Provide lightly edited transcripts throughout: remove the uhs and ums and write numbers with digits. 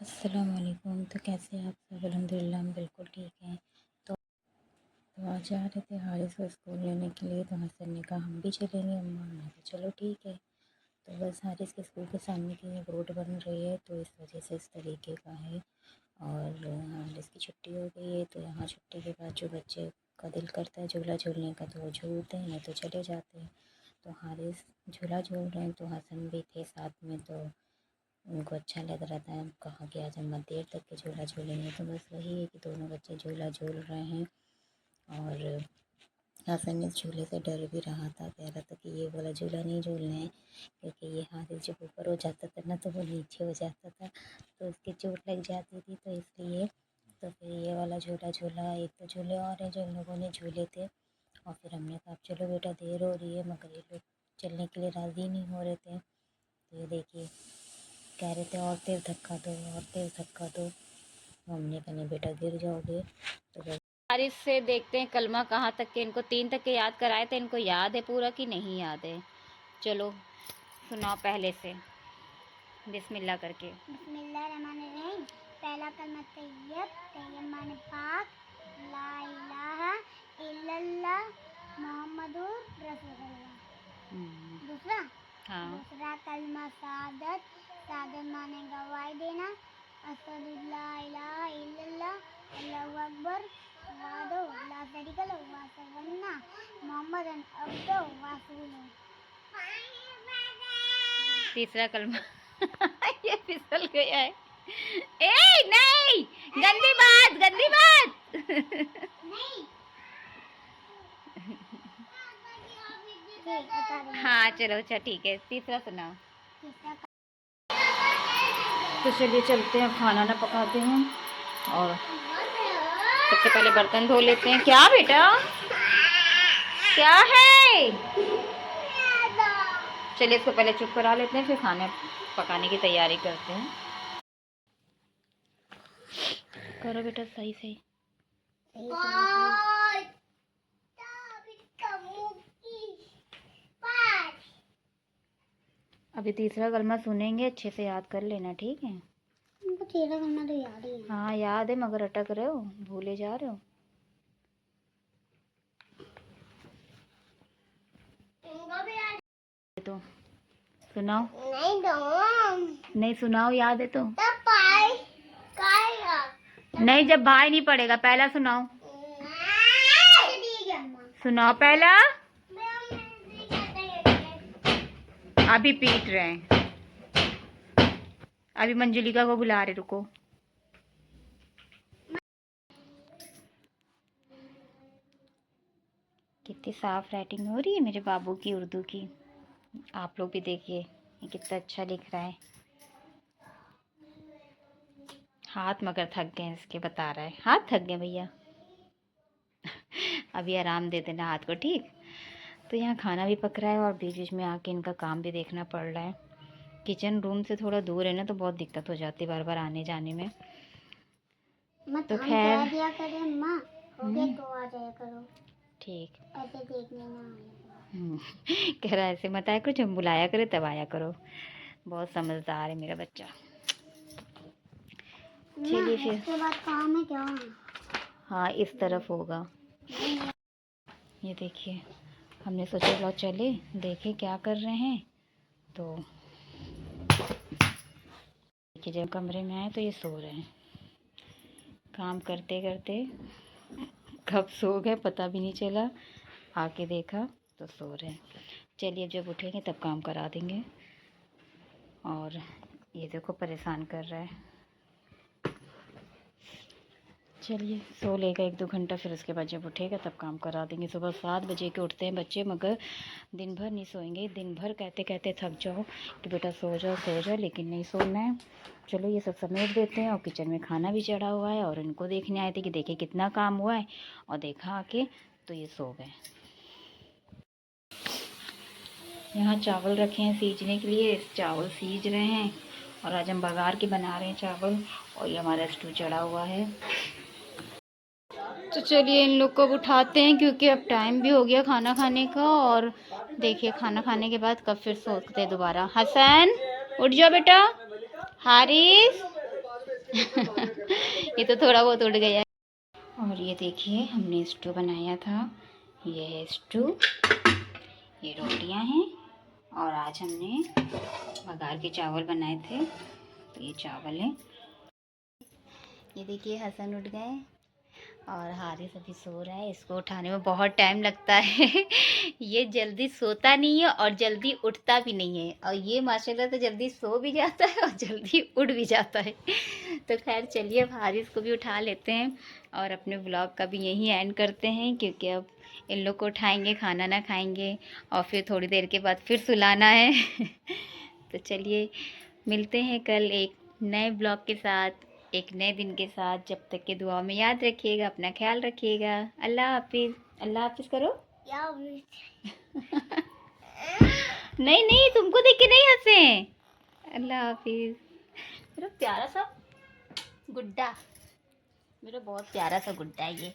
अस्सलामुअलैकुम। तो कैसे हैं आप सब? अल्हम्दुलिल्लाह हम बिल्कुल ठीक हैं। तो आज जा रहे थे हारिस को स्कूल लेने के लिए, तो हसन ने कहा हम भी चलेंगे अम्मा। मैं तो चलो ठीक है। तो बस हारिस के स्कूल के सामने की एक रोड बन रही है, तो इस वजह से इस तरीके का है। और हारिस की छुट्टी हो गई है, तो यहाँ छुट्टी के बाद जो बच्चे का दिल करता है झूला झूलने का तो वो झूलते हैं, नहीं तो चले जाते हैं। तो हारिस झूला झूल रहे हैं, तो हसन भी थे साथ में, तो उनको अच्छा लग रहा था। कहा कि आज हम देर तक के झूला झूलेंगे। तो बस वही है कि दोनों बच्चे झूला झूल रहे हैं। और हसन इस झूले से डर भी रहा था, कह रहा था कि ये वाला झूला नहीं झूलना है, क्योंकि ये हाथ जब ऊपर हो जाता था ना तो वो नीचे हो जाता था, तो उसकी चोट लग जाती थी। तो इसलिए तो फिर ये वाला झूला झूला। एक तो झूले और हैं जो इन लोगों ने झूले थे। और फिर हमने कहा चलो बेटा देर हो रही है, मगर ये लोग चलने के लिए राज़ी नहीं हो रहे थे। तो ये देखिए कह रहे थे और तेज़ धक्का दो और तेज़ धक्का दो। हमने कहा नहीं बेटा गिर जाओगे। तो बस बारिश से देखते हैं कलमा कहाँ तक के, इनको 3 तक के याद कराए थे, इनको याद है पूरा कि नहीं याद है। चलो सुनाओ पहले से बिस्मिल्लाह करके। बिस्मिल्लाहिर्रहमानिर्रहीम। पहला कलमा तैयब, तैयब माने पाक, ला इलाहा इल्लल्लाह मोहम्मदुर रसूलुल्लाह। दूसरा हाँ। दूसरा कलमा शहादत, शहादत माने गवाही देना, अशहदु ला इलाहा इल्लल्लाह अल्लाहु अकबर वादो ला शरीका लहू व अशहदु अन्ना मुहम्मदन अब्दुहु व रसूलुहु। तीसरा कलमा ये फिसल गया है। ए नहीं, गंदी बात, गंदी बात। हाँ चलो अच्छा ठीक है, तीसरा सुनाओ। तो चलिए चलते हैं, खाना ना पकाते हैं और सबसे पहले बर्तन धो लेते हैं। क्या बेटा क्या है? चलिए इसको पहले चुप करा लेते हैं, फिर खाना पकाने की तैयारी करते हैं। करो बेटा सही सही। अभी तीसरा कलमा सुनेंगे, अच्छे से याद कर लेना, ठीक है? तीसरा कलमा तो याद ही है। हाँ याद है, मगर अटक रहे हो, भूले जा रहे हो। तो सुनाओ। नहीं दो। नहीं सुनाओ, याद है तो। नहीं, जब भाई नहीं पड़ेगा, पहला सुनाओ। सुनाओ पहला। अभी पीट रहे हैं, अभी मंजुलिका को बुला रहे, रुको। कितनी साफ राइटिंग हो रही है मेरे बाबू की उर्दू की। आप लोग भी देखिए ये कितना अच्छा लिख रहा है। हाथ मगर थक गए इसके, बता रहा है हाथ थक गए भैया। अभी आराम दे देना हाथ को, ठीक? तो यहाँ खाना भी पक रहा है और बीच बीच में आके इनका काम भी देखना पड़ रहा है। किचन रूम से थोड़ा दूर है ना, तो बहुत दिक्कत हो जाती है बार बार आने जाने में। तो खैर दिया करे माँ, हो गया तो आ जाया करो, ठीक। ऐसे देखने ना आया कह रहा है ऐसे मत आया करो, जब बुलाया करे तब आया करो। बहुत समझदार है मेरा बच्चा। चलिए फिर इसके बाद काम है क्या? हाँ इस तरफ होगा। ये देखिए हमने सोचा लो चले देखे क्या कर रहे हैं। तो देखिए जब कमरे में आए तो ये सो रहे हैं, काम करते करते कब सो गए पता भी नहीं चला। आके देखा तो सो रहे हैं। चलिए जब उठेंगे तब काम करा देंगे। और ये देखो परेशान कर रहा है। चलिए सो लेगा 1-2 घंटा, फिर उसके बाद जब उठेगा तब काम करा देंगे। सुबह 7 बजे के उठते हैं बच्चे, मगर दिन भर नहीं सोएंगे। दिन भर कहते कहते थक जाओ कि बेटा सो जाओ, लेकिन नहीं सोना है। चलो ये सब समेट देते हैं। और किचन में खाना भी चढ़ा हुआ है, और इनको देखने आए थे कि देखिए कितना काम हुआ है, और देखा आके तो ये सो गए। यहाँ चावल रखे हैं सीजने के लिए, चावल सीज रहे हैं। और आज हम बघार के बना रहे हैं चावल, और ये हमारा स्टू चढ़ा हुआ है। तो चलिए इन लोग को अब उठाते हैं, क्योंकि अब टाइम भी हो गया खाना खाने का। और देखिए खाना खाने के बाद कब फिर सोते हैं दोबारा। हसन उठ जाओ बेटा। हारिस ये तो थोड़ा बहुत उड़ गया है। और ये देखिए हमने स्टू बनाया था, ये है स्टू, ये रोटियां हैं और आज हमने बघार के चावल बनाए थे, तो ये चावल है। ये देखिए हसन उठ गए और हारिस अभी सो रहा है, इसको उठाने में बहुत टाइम लगता है। ये जल्दी सोता नहीं है और जल्दी उठता भी नहीं है, और ये माशाल्लाह तो जल्दी सो भी जाता है और जल्दी उठ भी जाता है। तो खैर चलिए अब हारिस को भी उठा लेते हैं और अपने व्लॉग का भी यहीं एंड करते हैं, क्योंकि अब इन लोग को उठाएंगे, खाना ना खाएंगे और फिर थोड़ी देर के बाद फिर सुलाना है। तो चलिए मिलते हैं कल एक नए ब्लॉग के साथ, एक नए दिन के साथ। जब तक के दुआ में याद रखिएगा, अपना ख्याल रखिएगा। अल्लाह हाफिज़। अल्लाह हाफिज़ करो। या नहीं नहीं, तुमको देख के नहीं हंसे। अल्लाह हाफिज़। मेरा प्यारा सा गुड्डा, मेरा बहुत प्यारा सा गुड्डा है ये।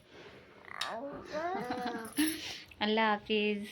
अल्लाह हाफिज़।